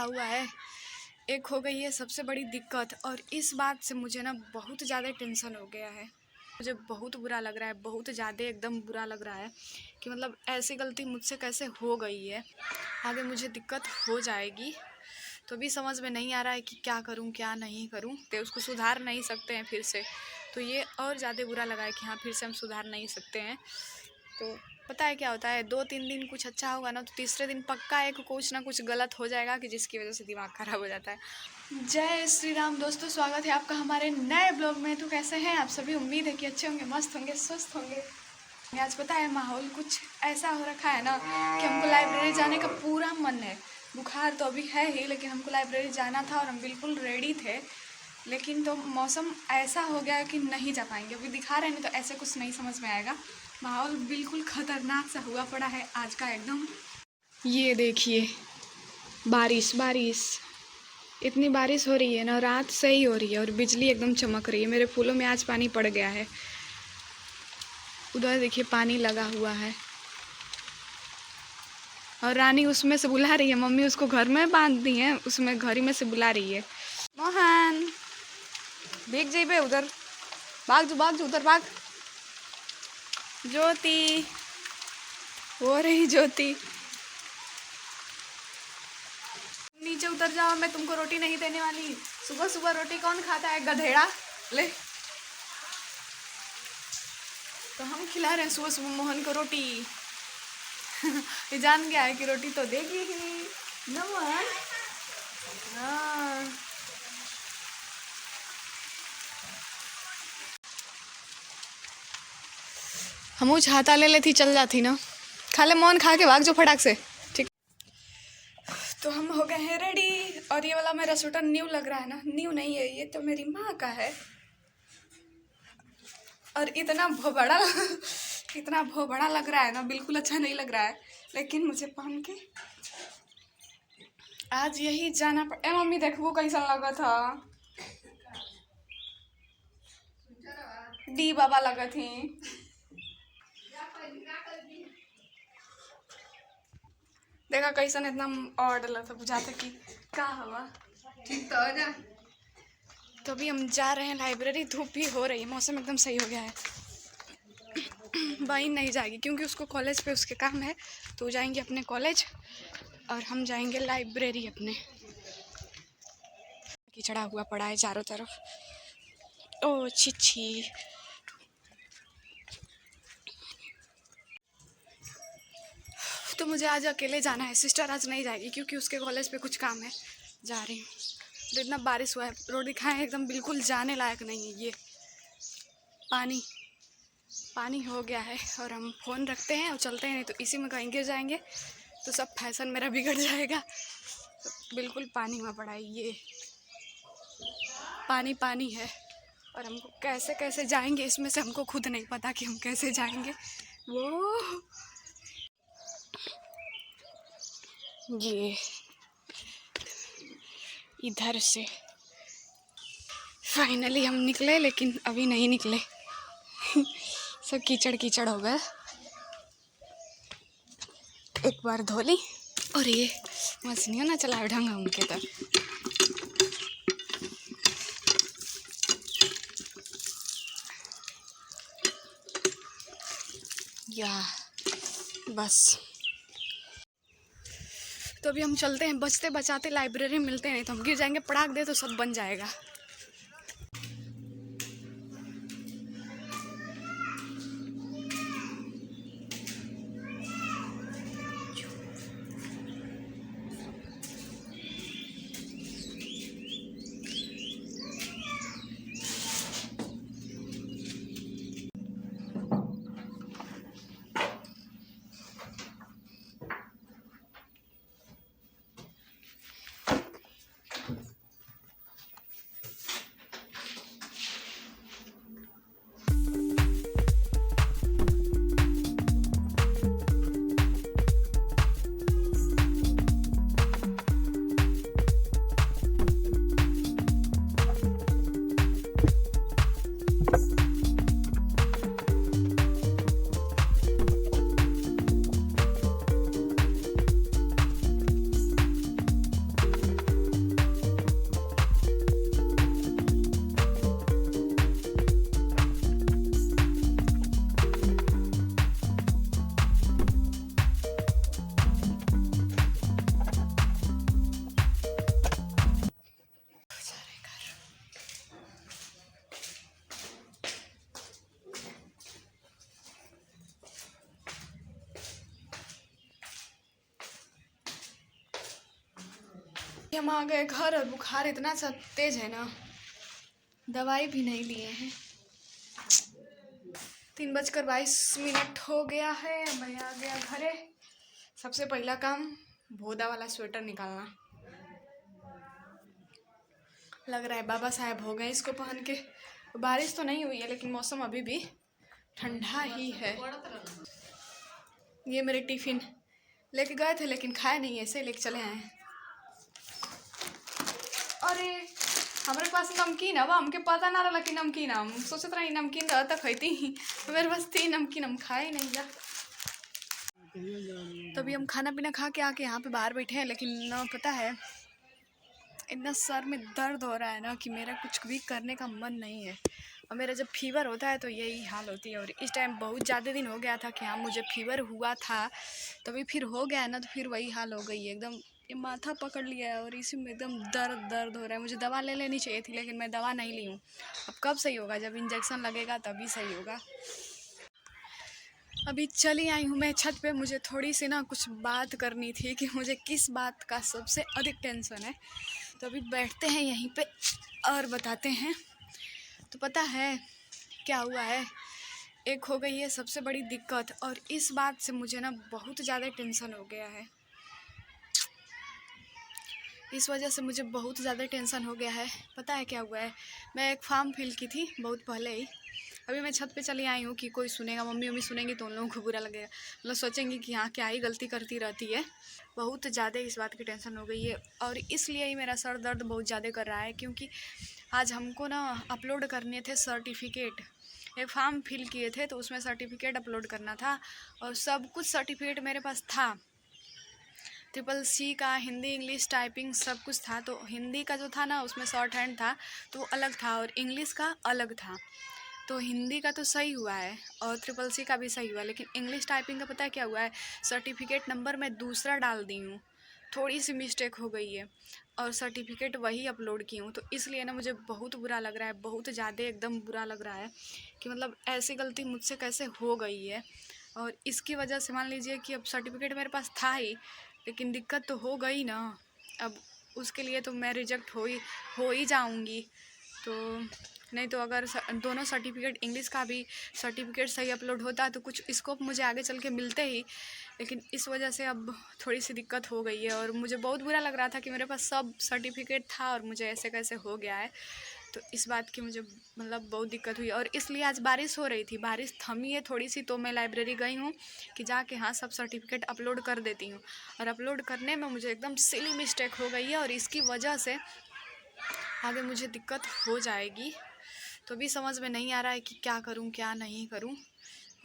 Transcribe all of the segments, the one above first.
हुआ है, एक हो गई है सबसे बड़ी दिक्कत। और इस बात से मुझे ना बहुत ज़्यादा टेंशन हो गया है। मुझे बहुत बुरा लग रहा है, बहुत ज़्यादा एकदम बुरा लग रहा है कि मतलब ऐसी गलती मुझसे कैसे हो गई है। आगे मुझे दिक्कत हो जाएगी, तो भी समझ में नहीं आ रहा है कि क्या करूं क्या नहीं करूं। तो उसको सुधार नहीं सकते हैं फिर से, तो ये और ज़्यादा बुरा लगा है कि हाँ फिर से हम सुधार नहीं सकते हैं। तो पता है क्या होता है, 2-3 दिन कुछ अच्छा होगा ना, तो तीसरे दिन पक्का एक कुछ ना कुछ गलत हो जाएगा कि जिसकी वजह से दिमाग ख़राब हो जाता है। जय श्री राम दोस्तों, स्वागत है आपका हमारे नए ब्लॉग में। तो कैसे हैं आप सभी? उम्मीद है कि अच्छे होंगे, मस्त होंगे, स्वस्थ होंगे। आज पता है माहौल कुछ ऐसा हो रखा है ना कि हमको लाइब्रेरी जाने का पूरा मन है। बुखार तो अभी है ही, लेकिन हमको लाइब्रेरी जाना था और हम बिल्कुल रेडी थे। लेकिन तो मौसम ऐसा हो गया कि नहीं जा पाएंगे। अभी दिखा रहे हैं तो ऐसे कुछ नहीं समझ में आएगा। माहौल बिल्कुल ख़तरनाक सा हुआ पड़ा है आज का एकदम। ये देखिए, बारिश बारिश, इतनी बारिश हो रही है ना, रात से ही हो रही है और बिजली एकदम चमक रही है। मेरे फूलों में आज पानी पड़ गया है। उधर देखिए पानी लगा हुआ है और रानी उसमें से बुला रही है। मम्मी उसको घर में बांध दी है, उसमें घर में से बुला रही है। मोहन भीग जाइबे, उधर भाग जो उधर भाग। ज्योति, वो रही ज्योति, नीचे उतर जाओ, मैं तुमको रोटी नहीं देने वाली। सुबह सुबह रोटी कौन खाता है, गधेड़ा। ले, तो हम खिला रहे हैं सुबह सुबह मोहन को रोटी। ये जान गया है कि रोटी तो देगी ही ना मोहन। हाँ, हम छाता ले लेती चल जाती ना। खा ले मोहन, खा के भाग जो फटाक से। ठीक, तो हम हो गए हैं रेडी। और ये वाला मेरा स्वेटर न्यू लग रहा है ना? न्यू नहीं है, ये तो मेरी माँ का है। और इतना भोबड़ा लग रहा है ना, बिल्कुल अच्छा नहीं लग रहा है। लेकिन मुझे पहन के आज यही जाना ए मम्मी देखो कैसा लगा था। डी बाबा लगा थी। देखा कैसा इतना और डला था, बुझाता कि क्या हुआ। ठीक तो हो जा। तो अभी हम जा रहे हैं लाइब्रेरी। धूप भी हो रही है, मौसम एकदम सही हो गया है। बहन नहीं जाएगी क्योंकि उसको कॉलेज पे उसके काम है, तो वो जाएंगे अपने कॉलेज और हम जाएंगे लाइब्रेरी अपने। कीचड़ा हुआ पड़ा है चारों तरफ। ओ छी। तो मुझे आज अकेले जाना है, सिस्टर आज नहीं जाएगी क्योंकि उसके कॉलेज पे कुछ काम है। जा रही हूँ। तो इतना बारिश हुआ है, रोड दिखाएं एकदम बिल्कुल जाने लायक नहीं है। ये पानी हो गया है और हम फ़ोन रखते हैं और चलते हैं, नहीं तो इसी में कहीं गिर जाएंगे तो सब फैशन मेरा बिगड़ जाएगा। तो बिल्कुल पानी में पड़ा है, ये पानी है। और हमको कैसे कैसे जाएंगे इसमें से हमको खुद नहीं पता कि हम कैसे जाएंगे। वो ये इधर से फाइनली हम निकले, लेकिन अभी नहीं निकले। सब कीचड़ हो गए। एक बार धो ली। और ये मछलियाँ ना चला ढंग उनके तब। या बस, तो अभी हम चलते हैं, बचते बचाते लाइब्रेरी मिलते हैं, नहीं तो हम गिर जाएंगे। पड़ाक दे तो सब बन जाएगा। हम आ गए घर और बुखार इतना सा तेज है ना, दवाई भी नहीं लिए हैं। 3:22 हो गया है, मैं आ गया घरे। सबसे पहला काम भोदा वाला स्वेटर निकालना। लग रहा है बाबा साहब हो गए इसको पहन के। बारिश तो नहीं हुई है लेकिन मौसम अभी भी ठंडा ही है। ये मेरे टिफिन लेके गए थे लेकिन खाए नहीं, ऐसे लेके चले आए। अरे हमारे पास नमकीन है, हमके पता ना रहा कि नमकीन हम सोचते रही नमकीन रहता खैती। मेरे पास थी नमकीन, हम खाए नहीं जा। तभी हम खाना पीना खा के आके यहाँ पे बाहर बैठे हैं, लेकिन ना पता है इतना सर में दर्द हो रहा है ना कि मेरा कुछ भी करने का मन नहीं है। और मेरा जब फीवर होता है तो यही हाल होती है। और इस टाइम बहुत ज़्यादा दिन हो गया था कि हाँ मुझे फीवर हुआ था, तभी फिर हो गया है ना, तो फिर वही हाल हो गई है। एकदम ये माथा पकड़ लिया है और इसी में एकदम दर्द दर्द हो रहा है। मुझे दवा ले लेनी चाहिए थी लेकिन मैं दवा नहीं ली हूँ। अब कब सही होगा? जब इंजेक्शन लगेगा तभी सही होगा। अभी चली आई हूँ मैं छत पे। मुझे थोड़ी सी ना कुछ बात करनी थी कि मुझे किस बात का सबसे अधिक टेंशन है। तो अभी बैठते हैं यहीं पे और बताते हैं। तो पता है क्या हुआ है? एक हो गई है सबसे बड़ी दिक्कत, और इस बात से मुझे ना बहुत ज़्यादा टेंशन हो गया है। इस वजह से मुझे बहुत ज़्यादा टेंशन हो गया है। पता है क्या हुआ है? मैं एक फॉर्म फिल की थी बहुत पहले ही। अभी मैं छत पे चली आई हूँ कि कोई सुनेगा, मम्मी सुनेंगी तो उन लोगों को बुरा लगेगा, मतलब सोचेंगे कि हाँ क्या ही गलती करती रहती है। बहुत ज़्यादा इस बात की टेंशन हो गई है और इसलिए ही मेरा सर दर्द बहुत ज़्यादा कर रहा है। क्योंकि आज हमको ना अपलोड करने थे सर्टिफिकेट। एक फॉर्म फिल किए थे तो उसमें सर्टिफिकेट अपलोड करना था और सब कुछ सर्टिफिकेट मेरे पास था। CCC का हिंदी इंग्लिश टाइपिंग सब कुछ था। तो हिंदी का जो था ना उसमें शॉर्ट हैंड था तो वो अलग था और इंग्लिश का अलग था। तो हिंदी का तो सही हुआ है और CCC का भी सही हुआ, लेकिन इंग्लिश टाइपिंग का पता है क्या हुआ है? सर्टिफिकेट नंबर मैं दूसरा डाल दी हूँ, थोड़ी सी मिस्टेक हो गई है और सर्टिफिकेट वही अपलोड की हूँ। तो इसलिए ना मुझे बहुत बुरा लग रहा है, बहुत ज़्यादा एकदम बुरा लग रहा है कि मतलब ऐसी गलती मुझसे कैसे हो गई है। और इसकी वजह से मान लीजिए कि अब सर्टिफिकेट मेरे पास था ही, लेकिन दिक्कत तो हो गई ना। अब उसके लिए तो मैं रिजेक्ट हो ही जाऊंगी। तो नहीं तो अगर दोनों सर्टिफिकेट, इंग्लिश का भी सर्टिफिकेट सही अपलोड होता है तो कुछ स्कोप मुझे आगे चल के मिलते ही, लेकिन इस वजह से अब थोड़ी सी दिक्कत हो गई है। और मुझे बहुत बुरा लग रहा था कि मेरे पास सब सर्टिफिकेट था और मुझे ऐसे कैसे हो गया है। तो इस बात की मुझे मतलब बहुत दिक्कत हुई और इसलिए आज बारिश हो रही थी, बारिश थमी है थोड़ी सी, तो मैं लाइब्रेरी गई हूँ कि जाके हाँ सब सर्टिफिकेट अपलोड कर देती हूँ। और अपलोड करने में मुझे एकदम सिली मिस्टेक हो गई है और इसकी वजह से आगे मुझे दिक्कत हो जाएगी। तो भी समझ में नहीं आ रहा है कि क्या करूं क्या नहीं करूं।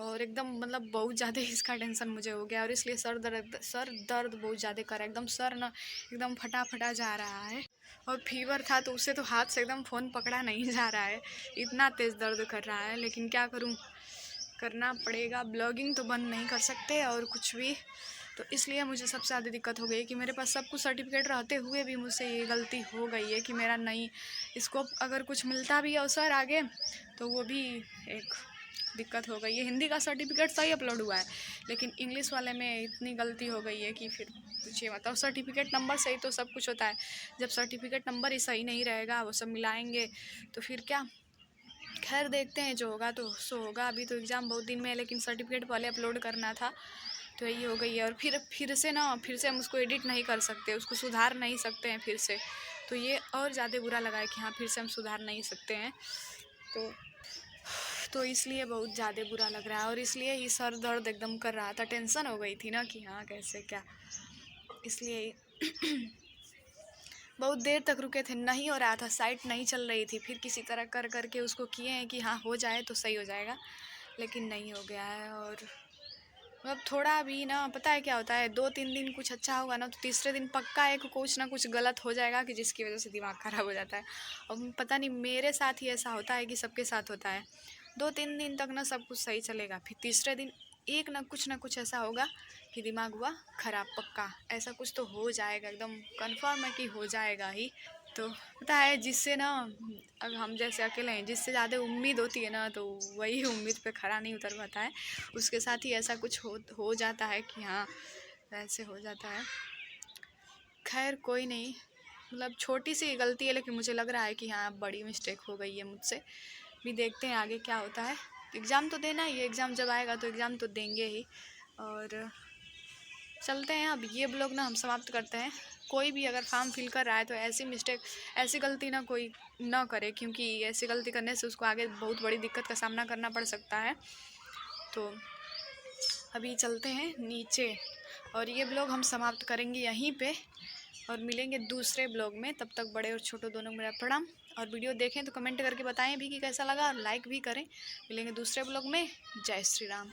और एकदम मतलब बहुत ज़्यादा इसका टेंशन मुझे हो गया और इसलिए सर दर्द बहुत ज़्यादा कर रहा है। एकदम सर ना एकदम फटा जा रहा है और फीवर था तो उससे तो हाथ से एकदम फ़ोन पकड़ा नहीं जा रहा है, इतना तेज़ दर्द कर रहा है। लेकिन क्या करूं, करना पड़ेगा। ब्लॉगिंग तो बंद नहीं कर सकते और कुछ भी। तो इसलिए मुझे सबसे ज़्यादा दिक्कत हो गई कि मेरे पास सब कुछ सर्टिफिकेट रहते हुए भी मुझसे ये गलती हो गई है कि मेरा नहीं स्कोप अगर कुछ मिलता भी अवसर आगे तो वो भी एक दिक्कत हो गई है। हिंदी का सर्टिफिकेट सही अपलोड हुआ है लेकिन इंग्लिश वाले में इतनी गलती हो गई है कि फिर पूछिए मत। और सर्टिफिकेट नंबर सही तो सब कुछ होता है, जब सर्टिफिकेट नंबर ही सही नहीं रहेगा, वो सब मिलाएंगे तो फिर क्या। खैर देखते हैं, जो होगा तो सो होगा। अभी तो एग्ज़ाम बहुत दिन में है लेकिन सर्टिफिकेट पहले अपलोड करना था तो यही हो गई है। और फिर से ना फिर से हम उसको एडिट नहीं कर सकते, उसको सुधार नहीं सकते हैं फिर से। तो ये और ज़्यादा बुरा लगा है कि हाँ फिर से हम सुधार नहीं सकते हैं। तो इसलिए बहुत ज़्यादा बुरा लग रहा है और इसलिए ही सर दर्द एकदम कर रहा था। टेंशन हो गई थी ना कि हाँ कैसे क्या, इसलिए बहुत देर तक रुके थे, नहीं हो रहा था, साइट नहीं चल रही थी। फिर किसी तरह कर करके उसको किए हैं कि हाँ हो जाए तो सही हो जाएगा, लेकिन नहीं हो गया है। और मतलब थोड़ा भी ना पता है क्या होता है, 2-3 दिन कुछ अच्छा होगा ना तो तीसरे दिन पक्का एक कुछ ना कुछ गलत हो जाएगा कि जिसकी वजह से दिमाग ख़राब हो जाता है। और पता नहीं मेरे साथ ही ऐसा होता है कि सबके साथ होता है। 2-3 दिन तक ना सब कुछ सही चलेगा, फिर तीसरे दिन एक ना कुछ ऐसा होगा कि दिमाग हुआ ख़राब। पक्का ऐसा कुछ तो हो जाएगा, एकदम कन्फर्म है कि हो जाएगा ही। तो पता है जिससे ना, अब हम जैसे अकेले हैं, जिससे ज़्यादा उम्मीद होती है ना तो वही उम्मीद पे खड़ा नहीं उतर पाता है। उसके साथ ही ऐसा कुछ हो जाता है कि हाँ ऐसे हो जाता है। खैर कोई नहीं, मतलब छोटी सी गलती है, लेकिन मुझे लग रहा है कि हाँ बड़ी मिस्टेक हो गई है मुझसे। भी देखते हैं आगे क्या होता है। एग्ज़ाम तो देना ही है, एग्ज़ाम जब आएगा तो एग्ज़ाम तो देंगे ही। और चलते हैं, अब ये ब्लॉग ना हम समाप्त करते हैं। कोई भी अगर फॉर्म फिल कर रहा है तो ऐसी मिस्टेक, ऐसी गलती ना कोई ना करे, क्योंकि ऐसी गलती करने से उसको आगे बहुत बड़ी दिक्कत का सामना करना पड़ सकता है। तो अभी चलते हैं नीचे, और ये ब्लॉग हम समाप्त करेंगे यहीं पे, और मिलेंगे दूसरे ब्लॉग में। तब तक बड़े और छोटे दोनों को मेरा प्रणाम। और वीडियो देखें तो कमेंट करके बताएं भी कि कैसा लगा, और लाइक भी करें। मिलेंगे दूसरे ब्लॉग में। जय श्री राम।